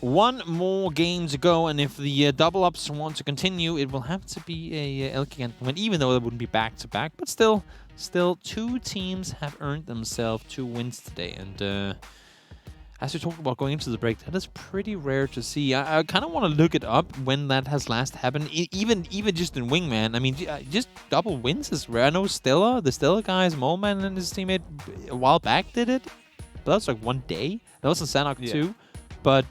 One more game to go, and if the double ups want to continue, it will have to be a El Gigante win, even though it wouldn't be back-to-back. But still, two teams have earned themselves 2 wins today, and as we talked about going into the break, that is pretty rare to see. I kind of want to look it up when that has last happened, even just in Wingman. I mean, just double wins is rare. I know the Stella guys, Molman and his teammate, a while back did it, but that was like 1 day. That was in Sanok too, but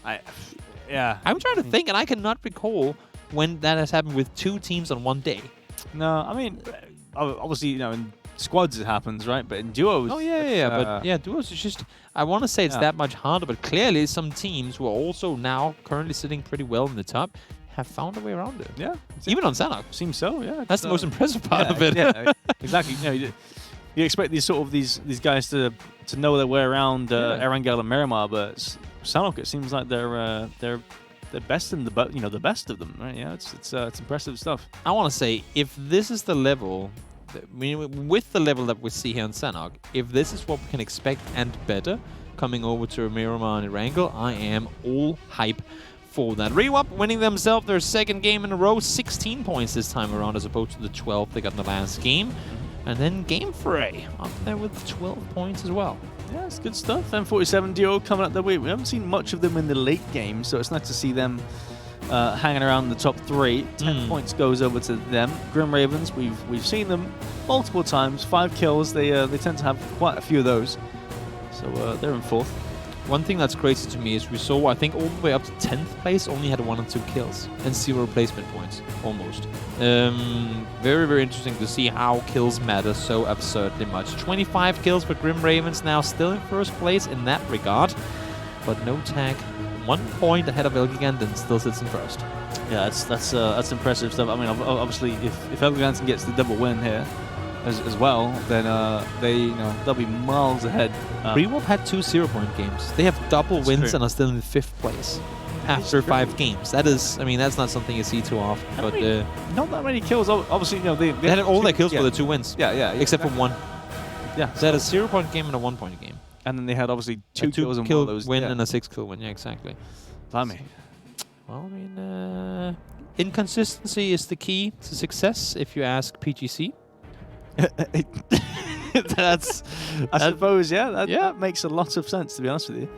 I'm trying to think, and I cannot recall when that has happened with 2 teams on 1 day. No, I mean, obviously, in squads it happens, right? But in duos... Oh, yeah, but duos is just... I want to say it's that much harder, but clearly some teams who are also now currently sitting pretty well in the top have found a way around it. Yeah. Even on Sanok. Seems so, yeah. That's the most impressive part of it. Yeah, exactly. You expect these guys to know their way around Erangel and Miramar, but Sanok, it seems like they're best in the best of them, right? Yeah, it's impressive stuff. I want to say, if this is the level, with the level that we see here in Sanok, if this is what we can expect and better coming over to Miramar and Erangel, I am all hype for that. Rewap winning themselves their 2nd game in a row, 16 points this time around as opposed to the 12 they got in the last game. And then Game Fray up there with 12 points as well. Yeah, it's good stuff. M47 Duo coming up their way. We haven't seen much of them in the late game, so it's nice to see them hanging around in the top 3. 10 points goes over to them. Grim Ravens, we've seen them multiple times. 5 kills. They tend to have quite a few of those. So they're in 4th. One thing that's crazy to me is we saw, I think, all the way up to 10th place, only had 1 or 2 kills and 0 placement points, almost. Very, very interesting to see how kills matter so absurdly much. 25 kills for Grim Ravens now, still in 1st place in that regard, but no tag. 1 point ahead of El Gigante and still sits in 1st. Yeah, that's impressive stuff. I mean, obviously, if El Gigante gets the double win here as well, then they'll be miles ahead. Rewolf had 2 0-point games. They have double wins and are still in 5th place after 5 games. That is, I mean, that's not something you see too often. But not that many kills. Obviously, they had all their kills for the 2 wins. Yeah, except for 1. Yeah, so they had a 0-point game and a 1-point game. And then they had obviously 2 kills and 1 of those. Win and a 6-kill win. Yeah, exactly. Blimey. Well, I mean, inconsistency is the key to success, if you ask PGC. I suppose, that makes a lot of sense, to be honest with you.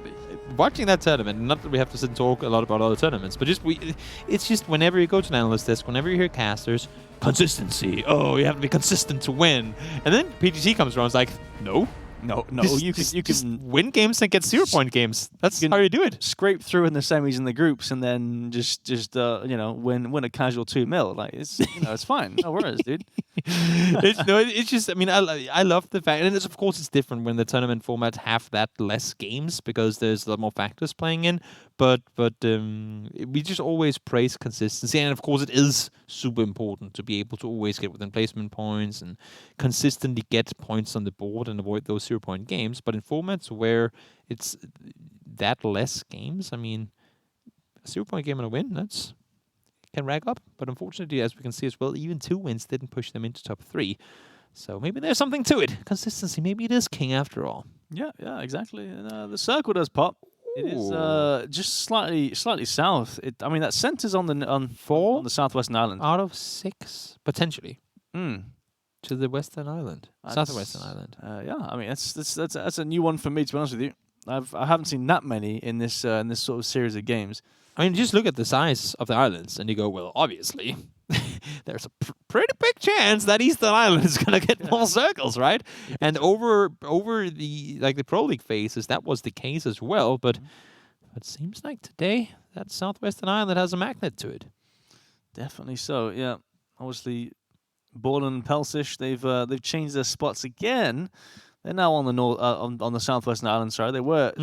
Watching that tournament, not that we have to sit and talk a lot about other tournaments, but it's just whenever you go to an analyst desk, whenever you hear casters, consistency. Oh, you have to be consistent to win. And then PGC comes around, it's like, no. You can win games and get 0-point games. That's how you do it. Scrape through in the semis and the groups, and then just win a casual 2-0. Like it's fine. No worries, dude. It's just, I mean, I love the fact, and of course it's different when the tournament formats have that less games because there's a lot more factors playing in. But we just always praise consistency, and of course it is super important to be able to always get within placement points and consistently get points on the board and avoid those 0-point games. But in formats where it's that less games, I mean, a 0-point game and a win, that's can rack up. But unfortunately, as we can see as well, even 2 wins didn't push them into top 3. So maybe there's something to it. Consistency, maybe it is king after all. Yeah, exactly. And the circle does pop. It is just slightly south. I mean, that center's on the 4 on the southwestern island. Out of 6 potentially to the western island, southwestern island. Yeah, I mean that's a new one for me, to be honest with you. I haven't seen that many in this sort of series of games. I mean, just look at the size of the islands, and you go, well, obviously, there's a pretty big chance that Eastern Island is going to get more circles, right? And over the Pro League phases, that was the case as well. But it seems like today that Southwestern Island has a magnet to it. Definitely so. Yeah, obviously, Borland and Pelsish, they've changed their spots again. They're now on the on the Southwestern Island side. They were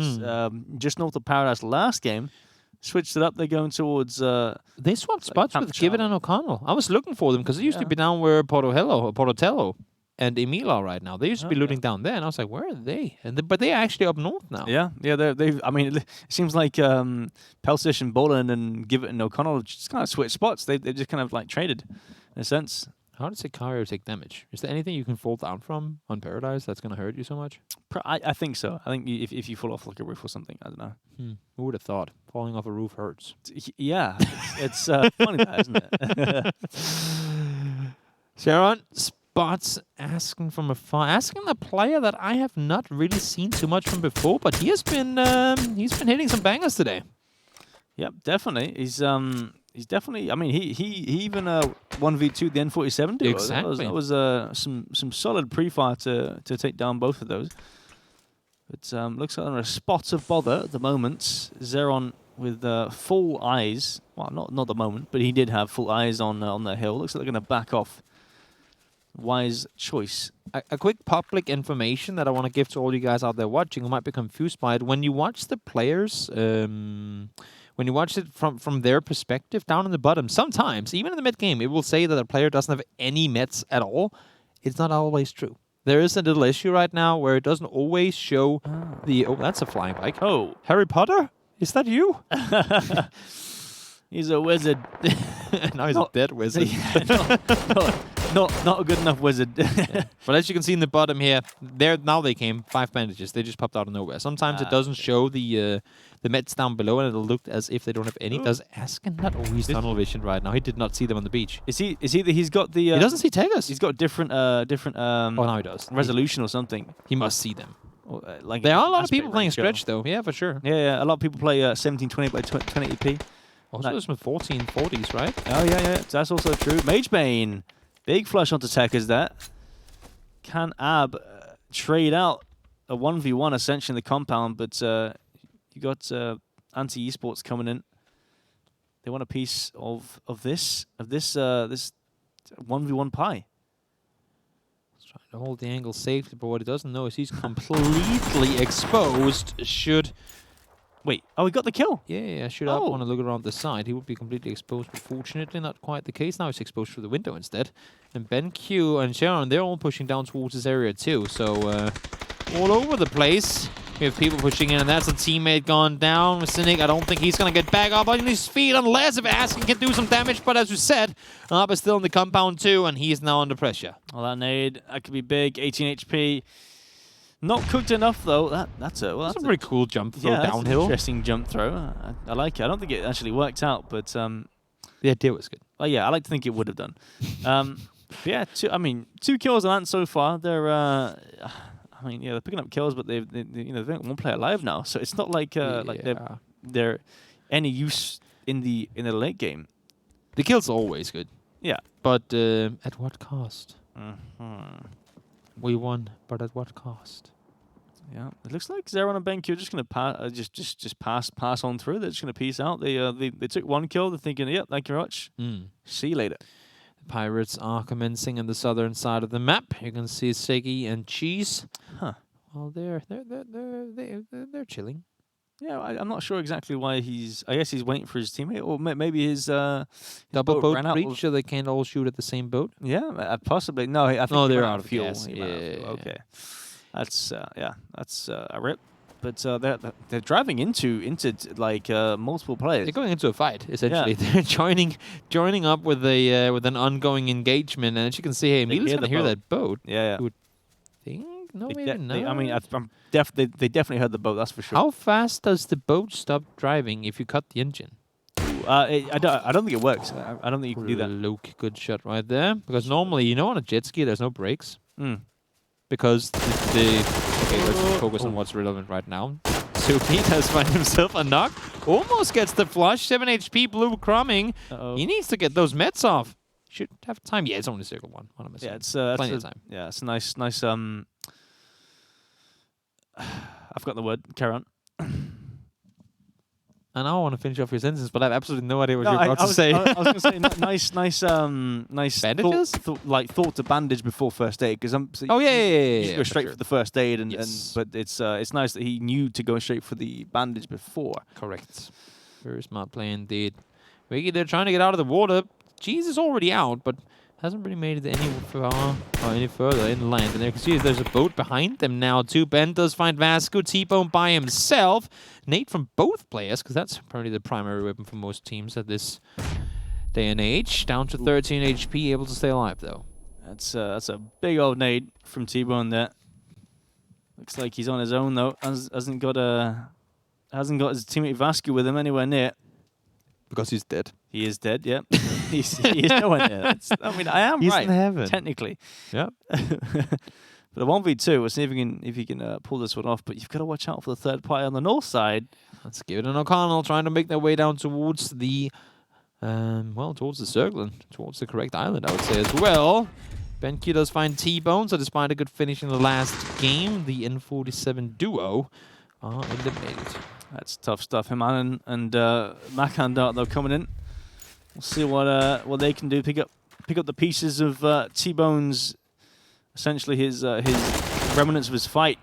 just north of Paradise last game. Switched it up. They're going towards... they swapped spots with Gibbon and O'Connell. I was looking for them because they used to be down where Portotello and EMEA are right now. They used to be looting down there, and I was like, where are they? But they're actually up north now. Yeah. They've. I mean, it seems like Pelsish and Boland and Gibbon and O'Connell just kind of switched spots. They just kind of like traded, in a sense. How does Sicario take damage? Is there anything you can fall down from on Paradise that's going to hurt you so much? I think so. I think if you fall off like a roof or something, I don't know. Who would have thought? Falling off a roof hurts. Yeah, it's funny that, isn't it? Sharon spots asking from afar, asking the player that I have not really seen too much from before, but he's been hitting some bangers today. Yep, definitely. He's definitely. I mean, he even 1v2 the N47 duo. Exactly. That was some solid pre-fire to take down both of those. But looks like they're in a spot of bother at the moment. Zeron with full eyes. Well, not the moment, but he did have full eyes on the hill. Looks like they're going to back off. Wise choice. A quick public information that I want to give to all you guys out there watching who might be confused by it. When you watch the players, when you watch it from their perspective, down in the bottom, sometimes, even in the mid-game, it will say that a player doesn't have any meds at all. It's not always true. There is a little issue right now where it doesn't always show the... Oh, that's a flying bike. Oh. Harry Potter? Is that you? He's a wizard. Now he's a dead wizard. Yeah, not a good enough wizard. Yeah. But as you can see in the bottom here, now they came 5 bandages. They just popped out of nowhere. Sometimes it doesn't show the meds down below, and it'll look as if they don't have any. Does Asken not? Oh, he's tunnel vision right now. He did not see them on the beach. Is he that he's got the? He doesn't see Tegas. He's got different oh, now he does. Resolution or something. He must see them. Like there are a lot of people playing Stretch though. Yeah, for sure. Yeah. A lot of people play 1720 by 1080p. Also, there's some 1440s, right? Oh yeah. That's also true. Magebane. Big flush onto Tekkas there. Can Ab trade out a 1v1 essentially in the compound, but you got anti-esports coming in. They want a piece of this 1v1 pie. He's trying to hold the angle safely, but what he doesn't know is he's completely exposed. Wait, oh, he got the kill. Yeah, should I want to look around the side. He would be completely exposed, but fortunately not quite the case. Now he's exposed through the window instead. And BenQ and Sharon, they're all pushing down towards this area too. So all over the place. We have people pushing in, and that's a teammate gone down. Cynic, I don't think he's going to get back up on his feet unless if Asken can do some damage. But as we said, Ab is still in the compound too, and he's now under pressure. Well, that nade, that could be big. 18 HP. Not cooked enough, though. That's a pretty cool jump throw downhill. That's an interesting jump throw. I like it. I don't think it actually worked out, but... the idea was good. Oh, yeah, I like to think it would have done. Yeah, 2 kills on Ant so far. They're... they're picking up kills, but they've got one player alive now, so it's not like they're any use in the late game. The kills are always good. Yeah, but at what cost? We won, but at what cost? Yeah, it looks like Zeron and BenQ are just going to pass on through. They're just going to peace out. They took 1 kill. They're thinking, yep, thank you very much. See you later. The Pirates are commencing in the southern side of the map. You can see Segi and Cheese. Huh. Well, they're chilling. Yeah, I'm not sure exactly why he's... I guess he's waiting for his teammate, or maybe his double boat breach, so they can't all shoot at the same boat. Yeah, possibly. No, I think they're out of fuel. Gas. Yeah. Okay, that's a rip. But they're driving into like multiple players. They're going into a fight essentially. Yeah. They're joining up with an ongoing engagement, and as you can see, hey, Emil's gonna hear that boat. Yeah. You would think. No, maybe not. They definitely heard the boat. That's for sure. How fast does the boat stop driving if you cut the engine? I don't think it works. I don't think you can do that. Luke, good shot right there. Because normally, on a jet ski, there's no brakes. Because okay, let's focus on what's relevant right now. So Pete has found himself a knock. Almost gets the flush. 7 HP, blue crumbing. He needs to get those meds off. Should have time. Yeah, it's only circle 1. What am I saying? Yeah, it's plenty of time. Yeah, it's a nice. I've got the word. Carry on. And I want to finish off your sentence, but I have absolutely no idea what you're about to say. I was going to say nice bandages? Thought to bandage before first aid, because you go straight for the first aid, but it's nice that he knew to go straight for the bandage before. Correct. Very smart play indeed. Wiggy, they're trying to get out of the water. Cheese is already out, but hasn't really made it any further inland. And there you can see there's a boat behind them now too. Ben does find Vasco. T-Bone by himself. Nate from both players, because that's probably the primary weapon for most teams at this day and age. Down to 13 HP, able to stay alive though. That's a big old nade from T-Bone there. Looks like he's on his own though. Hasn't got his teammate Vasco with him anywhere near. Because he's dead. He is dead. Yep. he is nowhere near. I mean, I am he's right. In heaven. Technically. Yep. But a 1v2, we'll see if he can pull this one off. But you've got to watch out for the third party on the north side. Let's give it an O'Connell trying to make their way down towards the, towards the circle and towards the correct island, I would say as well. BenQ does find T-Bone, so despite a good finish in the last game, the N47 duo are eliminated. That's tough stuff. Himan and Makandart though coming in. We'll see what they can do. Pick up the pieces of T-Bone's, essentially his remnants of his fight.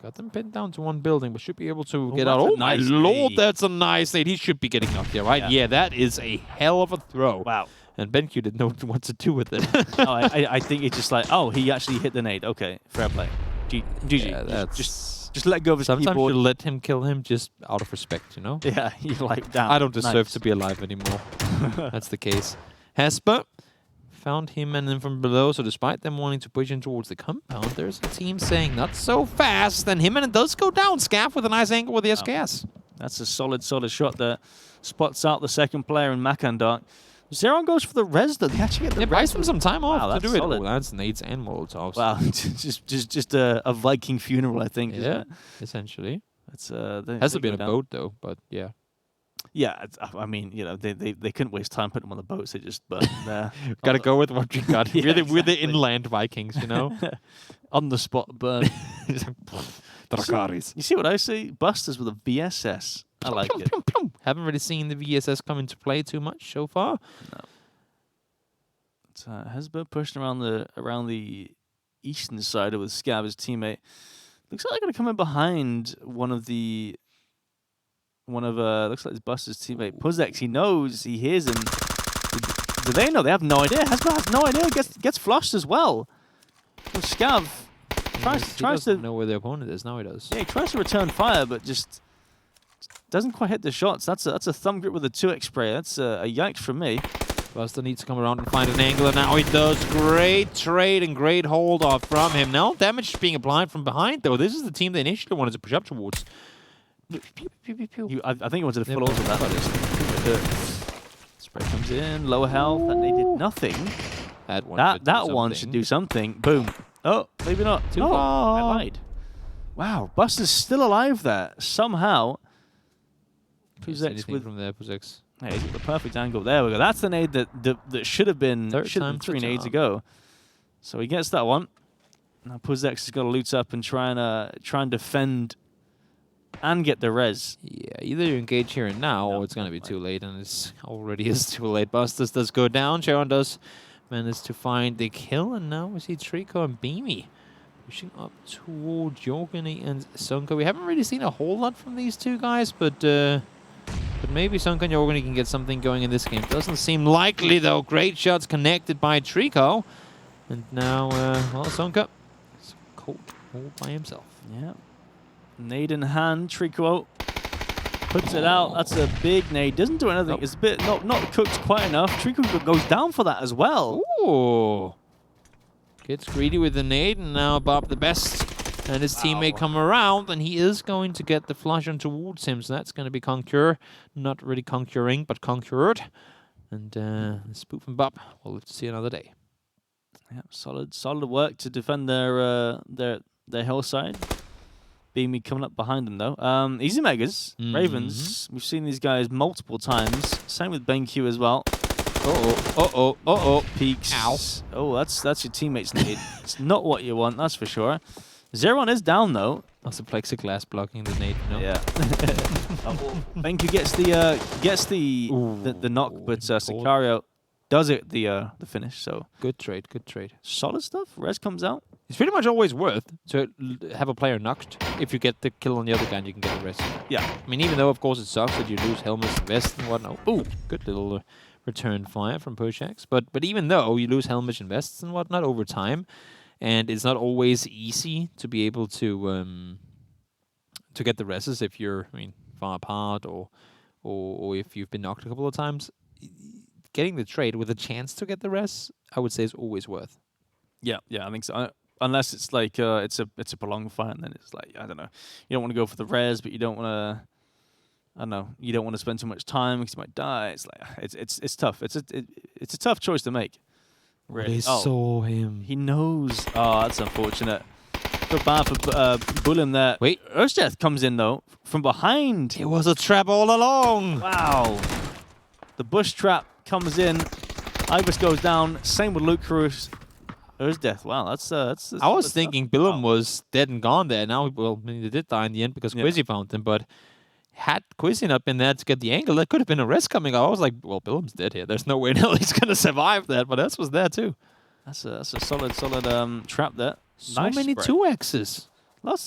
Got them pinned down to one building, but should be able to get that's out. a Oh my nice lord, nade. that's a nice nade. He should be getting knocked here, right? Yeah, that is a hell of a throw. Wow. And BenQ didn't know what to do with it. I think it's just like, oh, he actually hit the nade. Okay, fair play. GG. Yeah, that's just let go of his sometimes keyboard. you let him kill him just out of respect, you know? Yeah, you're like, damn. I don't deserve nice. to be alive anymore. That's the case. Hesper found him and then from below, so despite them wanting to push in towards the compound, there's a team saying, not so fast. Then him and it does go down. Scaff with a nice angle with the SKS. That's a solid shot there. Spots out the second player in Makandart. Zeron goes for the res though. They actually get the It buys them some time off to do solid. it. Oh, that's nades and Molotovs. Wow, just a Viking funeral, I think. Yeah, essentially. It's Has to be a boat though, but yeah. Yeah, I mean, you know, they couldn't waste time putting them on the boats. They just burned them there. Gotta go with what you got. Yeah, We're the exactly. inland Vikings, you know? On the spot burn. Drakaris. You see what I see? Busters with a VSS. I like it. Haven't really seen the VSS come into play too much so far. No. It's Hesber pushing around the eastern side with Scav, his teammate. Looks like they're gonna come in behind looks like it's Buster's teammate Puzex. He knows, he hears him. Do they know? They have no idea. Hesber has no idea. Gets flushed as well. So Scav tries to know where the opponent is. Now he does. Yeah, he tries to return fire, but just doesn't quite hit the shots. That's a thumb grip with a 2x spray. That's a yikes from me. Buster needs to come around and find an angle, and now he does. Great trade and great hold off from him. Now damage is being applied from behind, though. This is the team they initially wanted to push up towards. I think he wanted to full auto that. Spray comes in, lower health, and they did nothing. That one should do something. Boom. Oh, maybe not. Too no, far. I lied. Wow, Buster's still alive there somehow. Puzex with from there, Puzex. Hey, he's got the perfect angle. There we go. That's the nade that should have been three nades ago. So he gets that one. Now Puzex has got to loot up and try and defend and get the res. Yeah, either you engage here and now, or it's going to be too late, and it's already is too late. Busters does go down. Sharon does manage to find the kill, and now we see Trico and Beamy pushing up towards Jorgany and Sunko. We haven't really seen a whole lot from these two guys, but maybe Sunko and Jorgany can get something going in this game. Doesn't seem likely, though. Great shots connected by Trico. And now, Sunko is cold all by himself. Yeah. Nade in hand, Trico puts it out. That's a big nade. Doesn't do anything. It's a bit not cooked quite enough. Trico goes down for that as well. Ooh. Gets greedy with the nade, and now Bob the Best and his teammate come around, and he is going to get the flush on towards him. So that's going to be Conquer. Not really conquering, but conquered. And Spoof and Bob will live to see another day. Yeah, solid work to defend their hillside. Beamy coming up behind them though. Easy Megas, Ravens. We've seen these guys multiple times. Same with BenQ as well. Peaks. Ow. Oh, that's your teammate's nade. It's not what you want, that's for sure. Zeron is down though. That's the plexiglass blocking the nade, you know? Yeah. BenQ gets the knock, but Sicario does it the finish. So good trade, good trade. Solid stuff. Res comes out. It's pretty much always worth to have a player knocked if you get the kill on the other guy and you can get a rest. Yeah. I mean, even though, of course, it sucks that you lose helmets and vests and whatnot. Ooh, good little return fire from Pushax. But even though you lose helmets and vests and whatnot over time, and it's not always easy to be able to get the rests if you're, far apart or if you've been knocked a couple of times, getting the trade with a chance to get the res, I would say is always worth. Yeah, I think so. Unless it's like it's a prolonged fight, and then it's like I don't know. You don't want to go for the res, but you don't want to. I don't know. You don't want to spend too much time because you might die. It's like it's tough. It's a tough choice to make. Really. They saw him. He knows. Oh, that's unfortunate. Feel bad for Bulim there. Wait. Earthdeath comes in though from behind. It was a trap all along. Wow. The bush trap comes in. Ibis goes down. Same with Luke Cruz. Earthdeath. Wow, that's. I was thinking Billum was dead and gone there. Now, well, I mean, they did die in the end because Quizzy found him, but had Quizzy not been there to get the angle, that could have been a rest coming out. I was like, well, Billum's dead here. There's no way in hell he's going to survive that, but that was there too. That's a solid trap there. So nice many spray. 2Xs.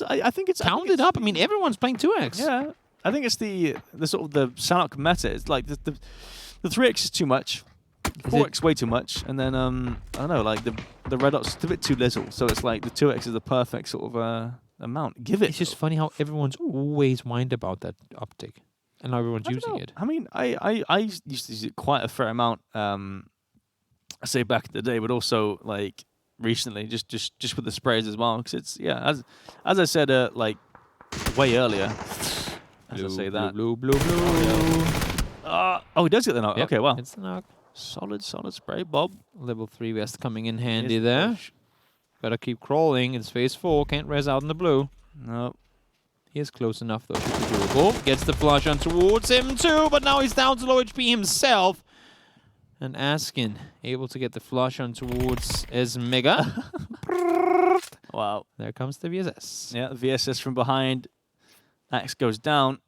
I think it's counted up. I mean, everyone's playing 2X. Yeah, I think it's the sort of the Sanok meta. It's like the 3X is too much, 4X way too much, and then I don't know, like the red dot's a bit too little. So it's like the 2X is the perfect sort of amount. Give it. It's just funny how everyone's always whined about that uptick, and now everyone's using it. I mean, I used to use it quite a fair amount. I say back in the day, but also like recently, just with the sprays as well. Because it's as I said like way earlier. As I say that. Blue. Oh, he does get the knock. Yep, Okay, well, it's the knock. Solid spray, Bob. Level 3 vest coming in handy there. Gotta keep crawling. It's phase 4. Can't res out in the blue. No. He is close enough though. Should be doable. Gets the flush on towards him too, but now he's down to low HP himself. And Askin able to get the flush on towards Esmega. Wow. There comes the VSS. Yeah, the VSS from behind. Axe goes down.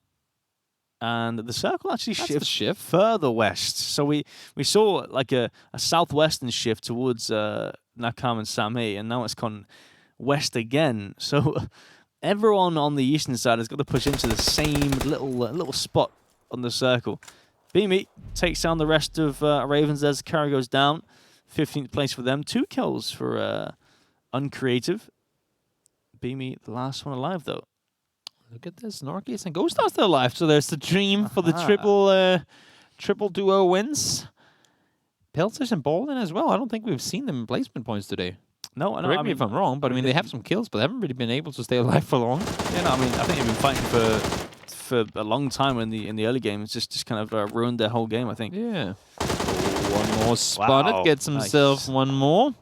And the circle actually shifts further west. So we saw like a southwestern shift towards Nakam and Sami, and now it's gone west again. So everyone on the eastern side has got to push into the same little spot on the circle. Beamy takes down the rest of Ravens as Kara goes down. 15th place for them. 2 kills for Uncreative. Beamy, the last one alive though. Look at this, Norkies and Ghost are still alive. So there's the dream for the triple duo wins. Peltzers and Baldwin as well. I don't think we've seen them in placement points today. No, correct me if I'm wrong, but I mean they have some kills, but they haven't really been able to stay alive for long. Yeah, no, I mean I think they've been fighting for a long time in the early game. It's just kind of ruined their whole game, I think. Yeah. One more spotted. Wow. Gets himself one more.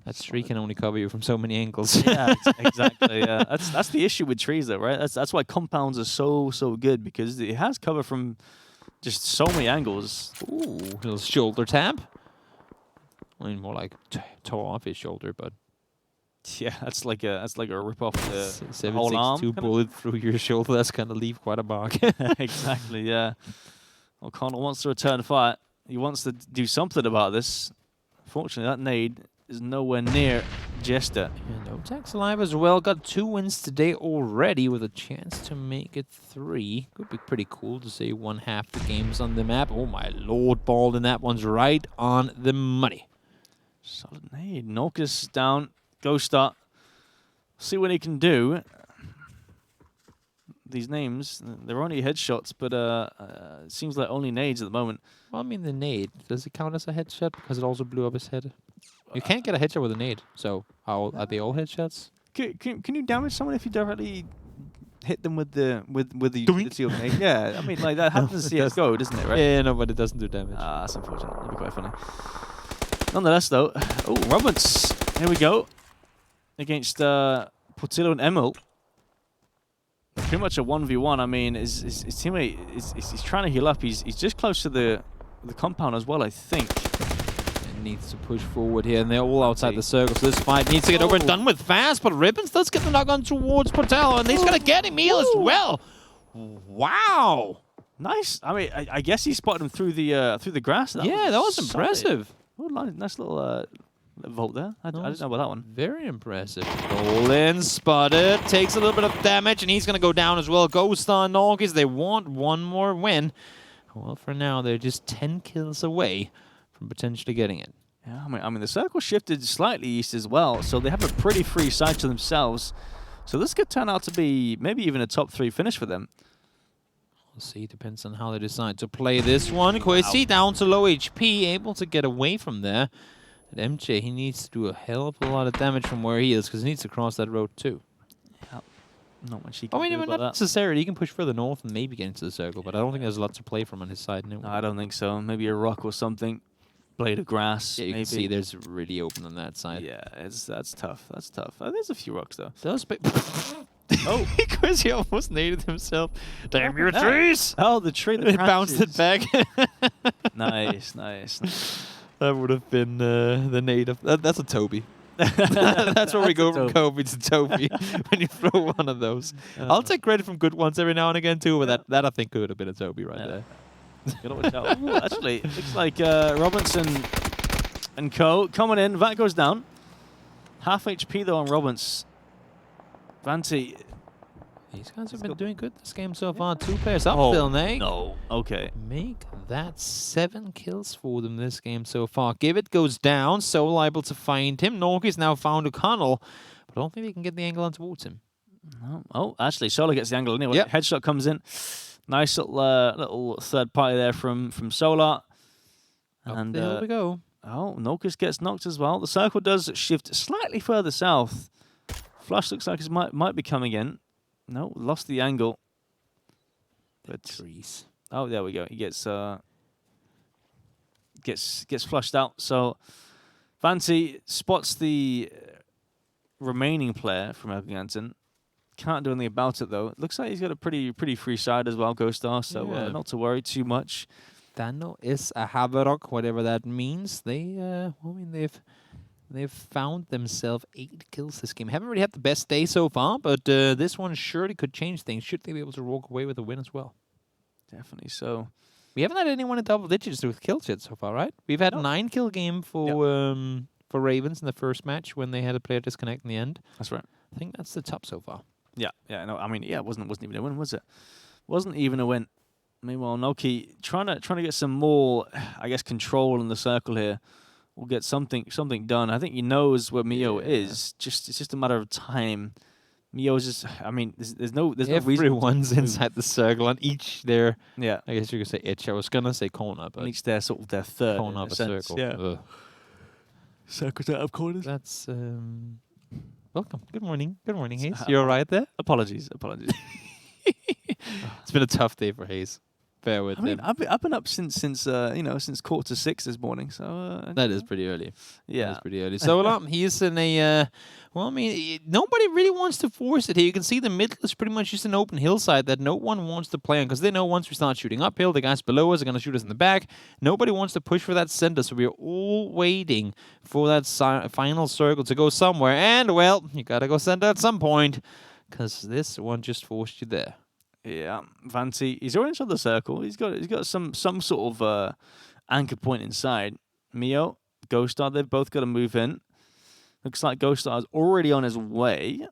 That tree can only cover you from so many angles. Yeah, exactly. Yeah, that's the issue with trees, though, right? That's why compounds are so good, because it has cover from just so many angles. Ooh, little shoulder tap. I mean, more like tore off his shoulder, but yeah, that's like a rip off the whole 7.62 arm. bullet through your shoulder. That's gonna leave quite a mark. Exactly. Yeah. O'Connell wants to return fire. He wants to do something about this. Fortunately, that nade is nowhere near Jester. And Otak's alive as well. Got 2 wins today already with a chance to make it 3. Could be pretty cool to say 1/2 the game's on the map. Oh my lord, Bald, and that one's right on the money. Solid nade. Norkus down. Ghost Star. See what he can do. These names, they're only headshots, but it seems like only nades at the moment. Well, I mean, the nade, does it count as a headshot because it also blew up his head? You can't get a headshot with a nade, so are they all headshots? Can you damage someone if you directly hit them with the utility of nade? Yeah, I mean, like that happens in CSGO, doesn't it, right? Yeah, no, but it doesn't do damage. Ah, that's unfortunate. That'd be quite funny. Nonetheless, though, oh, Roberts, here we go. Against Portillo and Emil. Pretty much a 1v1. I mean, his teammate is trying to heal up. He's just close to the compound as well, I think. And needs to push forward here, and they're all outside the circle. So this fight needs to get over and done with fast. But Ribbons does get the knock on towards Portillo, and he's gonna get Emil as well. Wow, nice. I mean, I guess he spotted him through the grass. That was impressive. Oh, nice little vault there. I didn't know about that one. Very impressive. Golden spotted. Takes a little bit of damage, and he's going to go down as well. Ghost on Norgis. They want one more win. Well, for now, they're just 10 kills away from potentially getting it. Yeah, I mean, the circle shifted slightly east as well, so they have a pretty free side to themselves. So this could turn out to be maybe even a top 3 finish for them. We'll see. Depends on how they decide to play this one. Quizzy down to low HP, able to get away from there. And MJ, he needs to do a hell of a lot of damage from where he is, because he needs to cross that road too. Yep. Not much he can do not about that. necessarily. He can push further north and maybe get into the circle, but I don't think there's a lot to play from on his side. No, I don't think so. Maybe a rock or something. Blade of grass. Yeah, you maybe. can see there's really open on that side. Yeah, that's tough. That's tough. There's a few rocks though. Those Oh, Quizzy almost naded himself. Damn your trees! Oh, the tree that It bounced it back. Nice, nice. That would have been the native. That's a Toby. That's where we go from Kobe to Toby when you throw one of those. I'll take credit from good ones every now and again too, but that I think could have been a Toby right there. Gotta watch out. Ooh, actually, looks like Robinson and Co coming in. That goes down. Half HP though on Robbins. Vanti. These guys have been doing good this game so far. 2 players up still, Nate. No. Okay. Make that 7 kills for them this game so far. Gibbet goes down, so liable to find him. Norky's now found O'Connell, but I don't think they can get the angle on towards him. No. Oh, actually, Solar gets the angle anyway. Yep. Headshot comes in. Nice little third party there from Solar. And there we go. Oh, Norkus gets knocked as well. The circle does shift slightly further south. Flush looks like it might be coming in. No, lost the angle. But trees. Oh, there we go. He gets flushed out. So Vanti spots the remaining player from Elgiganten. Can't do anything about it though. It looks like he's got a pretty free side as well, Ghost Star. So not to worry too much. Dano is a Haverok, whatever that means. They've found themselves 8 kills this game. Haven't really had the best day so far, but this one surely could change things. Should they be able to walk away with a win as well? Definitely so. We haven't had anyone in double digits with kills yet so far, right? We've had 9 kill game for Ravens in the first match when they had a player disconnect in the end. That's right. I think that's the top so far. Yeah. No, I mean, it wasn't even a win, was it? Wasn't even a win. Meanwhile, Noki trying to get some more, I guess, control in the circle here. We'll get something done. I think he knows where Mio is. It's just a matter of time. Mio's just. I mean, there's no reason. Everyone's inside the circle on each their. Yeah. I guess you could say itch. I was gonna say corner, but each their sort of their third corner of a circle. Yeah. Ugh. Circles out of corners. That's welcome. Good morning. Good morning, Hayes. You all right there? Apologies. It's been a tough day for Hayes. Bear with him. I've been up since 6:45 this morning. So that is pretty early. Yeah, that's pretty early. So he's in a. Well, I mean, nobody really wants to force it here. You can see the middle is pretty much just an open hillside that no one wants to play on because they know once we start shooting uphill, the guys below us are going to shoot us in the back. Nobody wants to push for that center, so we are all waiting for that final circle to go somewhere. And well, you gotta go center at some point because this one just forced you there. Yeah, Vanti, he's already inside the circle. He's got some sort of anchor point inside. Mio, Ghost Star, they've both got to move in. Looks like Ghost Star is already on his way.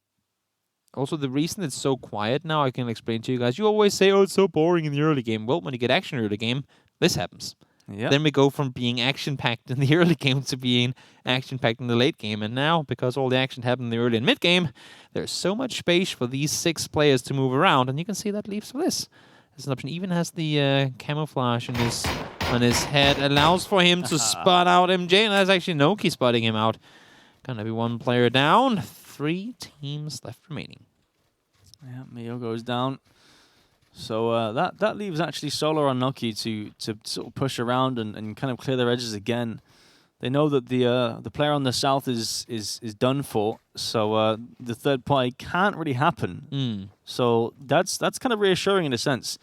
Also, the reason it's so quiet now, I can explain to you guys. You always say, oh, it's so boring in the early game. Well, when you get action early game, this happens. Yep. Then we go from being action-packed in the early game to being action-packed in the late game. And now, because all the action happened in the early and mid-game, there's so much space for these 6 players to move around. And you can see that leaves for this. As an option, even has the camouflage on his head. Allows for him to spot out MJ. And that's actually Noki spotting him out. Gonna be 1 player down. 3 teams left remaining. Yeah, Mio goes down. So that leaves actually Solar on Noki to sort of push around and kind of clear their edges again. They know that the player on the south is done for, so the third party can't really happen. So that's kind of reassuring in a sense.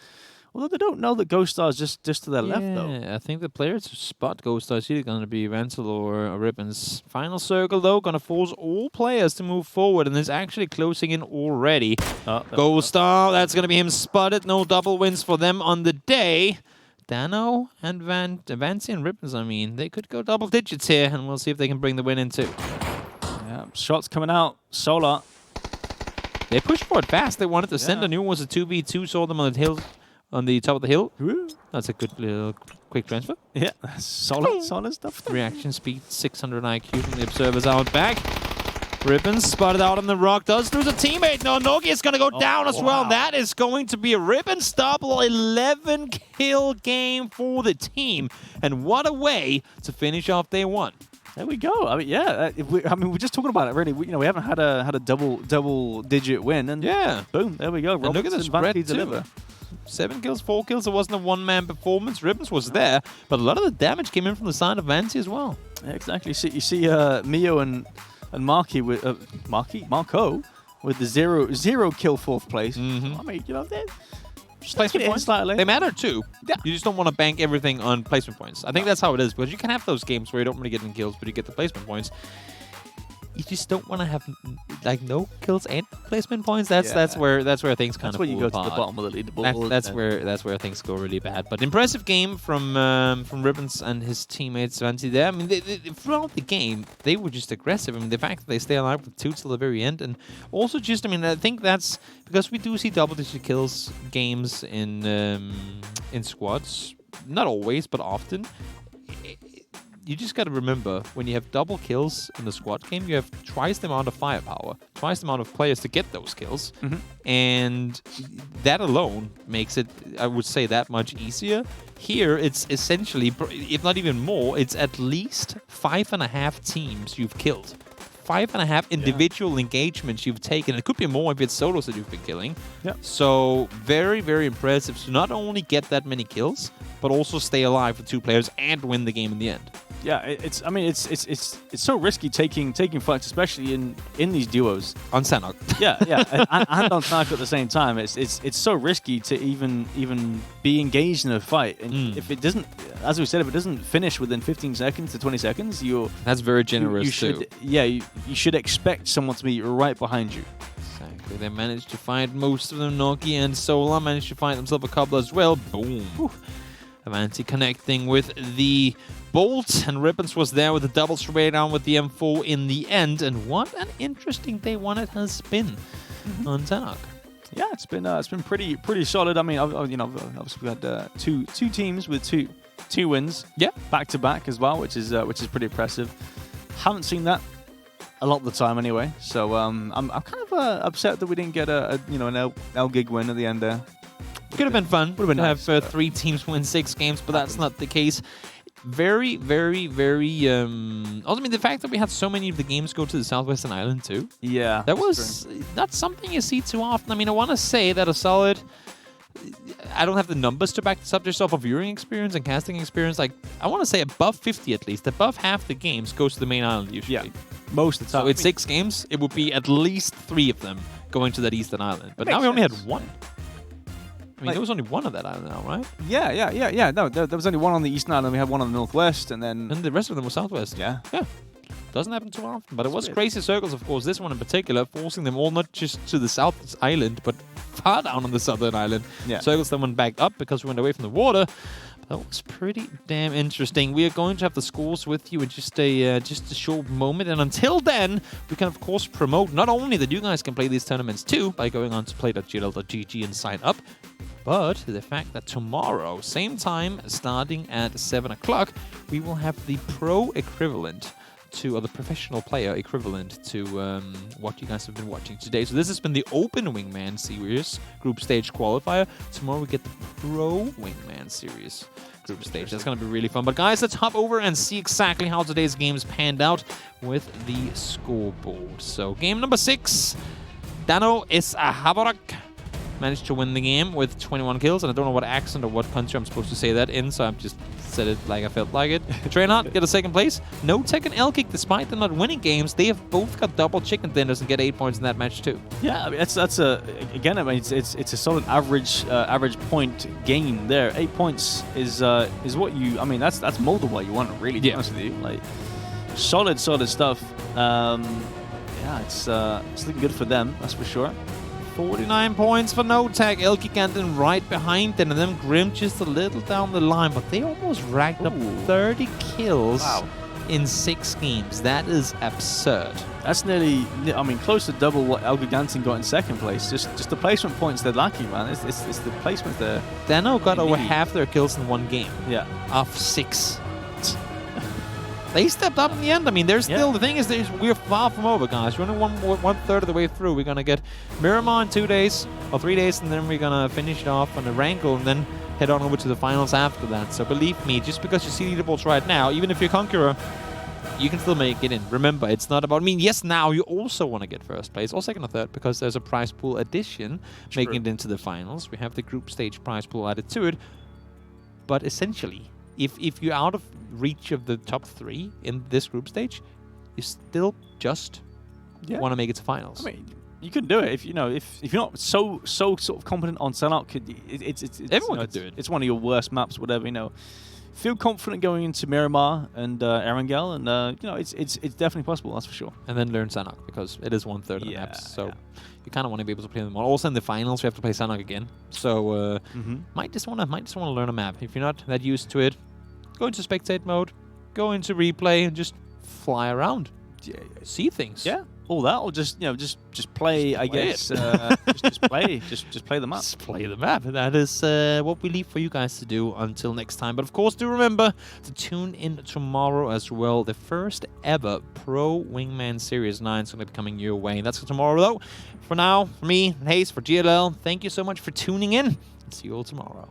Although they don't know that Ghost Star is just to their left, though. Yeah, I think the players who spot Ghost Star is either going to be Rental or Ribbons. Final circle, though, going to force all players to move forward, and is actually closing in already. Ghost Star, that's going to be him spotted. No double wins for them on the day. Dano and Vanti and Ribbons, I mean, they could go double digits here, and we'll see if they can bring the win in, too. Yeah, shots coming out. Solar. They pushed for it fast. They wanted to send. I knew it was a 2v2, saw them on the hill. On the top of the hill. Woo. That's a good little quick transfer. Yeah, solid stuff. Reaction speed, 600 IQ from the observers out back. Ribbons spotted out on the rock, does lose a teammate. No, Nogi is going to go down as well. And that is going to be a Ribbons double, 11 kill game for the team. And what a way to finish off day one. There we go. I mean, yeah. We're just talking about it. Really, we haven't had a double-digit win, and yeah, boom, there we go. And look at the spread too. 7 kills, 4 kills. It wasn't a one-man performance. Ribbons was there, but a lot of the damage came in from the side of Vancy as well. Yeah, exactly. You see Mio and Marky with Marco with the zero kill 4th place. I mean, placement points, slightly. They matter too. Yeah. You just don't want to bank everything on placement points. I think that's how it is, because you can have those games where you don't really get any kills, but you get the placement points. You just don't want to have like no kills and placement points. That's where things kind of fall apart. That's where you go to the bottom of the leaderboard. That's where things go really bad. But impressive game from Ribbons and his teammates Vancy there. I mean, throughout the game they were just aggressive. I mean, the fact that they stay alive with 2 till the very end, and also just, I mean, I think that's because we do see double-digit kills games in squads. Not always, but often. You just got to remember, when you have double kills in the squad game, you have twice the amount of firepower, twice the amount of players to get those kills. And that alone makes it, I would say, that much easier. Here, it's essentially, if not even more, it's at least 5.5 teams you've killed. 5.5 individual engagements you've taken. It could be more if it's solos that you've been killing. So very, very impressive to not only get that many kills, but also stay alive with 2 players and win the game in the end. Yeah, it's so risky taking fights, especially in these duos. On Sanok. Yeah, and on Sanok at the same time. It's so risky to even be engaged in a fight. And if it doesn't, as we said, if it doesn't finish within 15 seconds to 20 seconds, that's very generous you should, too. Yeah, you should expect someone to be right behind you. Exactly. They managed to find most of them. Noki and Sola managed to find themselves a couple as well. Boom. Avanti connecting with the Bolt, and Ribbons was there with a double straight down with the M4 in the end. And what an interesting day one it has been on Sanok. Yeah, it's been pretty solid. I mean, obviously we had two teams with two wins, back to back as well, which is pretty impressive. Haven't seen that a lot of the time anyway, so I'm kind of upset that we didn't get an L gig win at the end there. Could have been fun. Would have been nice to have 3 teams win 6 games, but that's not the case. Very, very, very. Also, I mean, the fact that we had so many of the games go to the Southwestern Island too. Yeah, that's something you see too often. I mean, I want to say that a solid. I don't have the numbers to back this up just off of viewing experience and casting experience. Like, I want to say above 50 at least. Above half the games goes to the main island usually. Yeah, most of the time. So it's 6 games. It would be at least 3 of them going to that Eastern Island. But now we only had 1. I mean, there was only 1 on that island now, right? Yeah. No, there was only 1 on the Eastern Island. We had 1 on the Northwest, and then... And the rest of them were Southwest. Yeah. Doesn't happen too often. But it was crazy circles, of course. This one in particular, forcing them all not just to the South Island, but far down on the Southern Island. Yeah. Circles that went back up because we went away from the water. That was pretty damn interesting. We are going to have the scores with you in just a short moment. And until then, we can, of course, promote not only that you guys can play these tournaments too by going on to play.gll.gg and sign up, but the fact that tomorrow, same time, starting at 7 o'clock, we will have the pro equivalent to, or the professional player equivalent to what you guys have been watching today. So this has been the Open Wingman Series group stage qualifier. Tomorrow we get the Pro Wingman Series group stage. That's going to be really fun. But guys, let's hop over and see exactly how today's games panned out with the scoreboard. So game number 6, Dano is a Havorok. Managed to win the game with 21 kills, and I don't know what accent or what country I'm supposed to say that in, so I've just said it like I felt like it. Trainhard get a 2nd place. No tech and L-Kick, despite them not winning games, they have both got double chicken dinners and get 8 points in that match too. Yeah, I mean that's a again. I mean it's a solid average point game there. 8 points is what you. I mean that's more than what you want, really. To be honest with you, like solid stuff. Yeah, it's looking good for them, that's for sure. 49 points for No Tag. El Gigantin right behind them, and then Grim just a little down the line, but they almost racked up 30 kills in 6 games. That is absurd. That's nearly, I mean, close to double what El Gigantin got in 2nd place. Just the placement points they're lacking, man. It's the placement there. Dano got over half their kills in 1 game. Yeah. Of 6. they stepped up in the end. I mean, there's still, the thing is, we're far from over, guys. We're only one third of the way through. We're going to get Miramar in 2 days, or 3 days, and then we're going to finish it off on a Wrangle, and then head on over to the finals after that. So believe me, just because you see leaderboards right now, even if you're Conqueror, you can still make it in. Remember, it's not about... I mean, yes, now you also want to get first place, or second or third, because there's a prize pool addition making it into the finals. We have the group stage prize pool added to it. But essentially, if you're out of reach of the top 3 in this group stage, you still just want to make it to finals. I mean, you can do it if if you're not so sort of competent on Sellout. It's everyone could do it. It's one of your worst maps, whatever. Feel confident going into Miramar and Erangel, and it's definitely possible. That's for sure. And then learn Sanhok, because it is 1/3 of the maps. So you kind of want to be able to play them all. Also in the finals, we have to play Sanhok again. So might just want to learn a map. If you're not that used to it, go into spectate mode, go into replay, and just fly around. See things. Yeah. All that, or just just play. I guess just play the map. Just play the map. That is what we leave for you guys to do until next time. But of course, do remember to tune in tomorrow as well. The first ever Pro Wingman Series 9 is going to be coming your way. That's for tomorrow, though. For now, for me, Hayes, for GLL, thank you so much for tuning in. See you all tomorrow.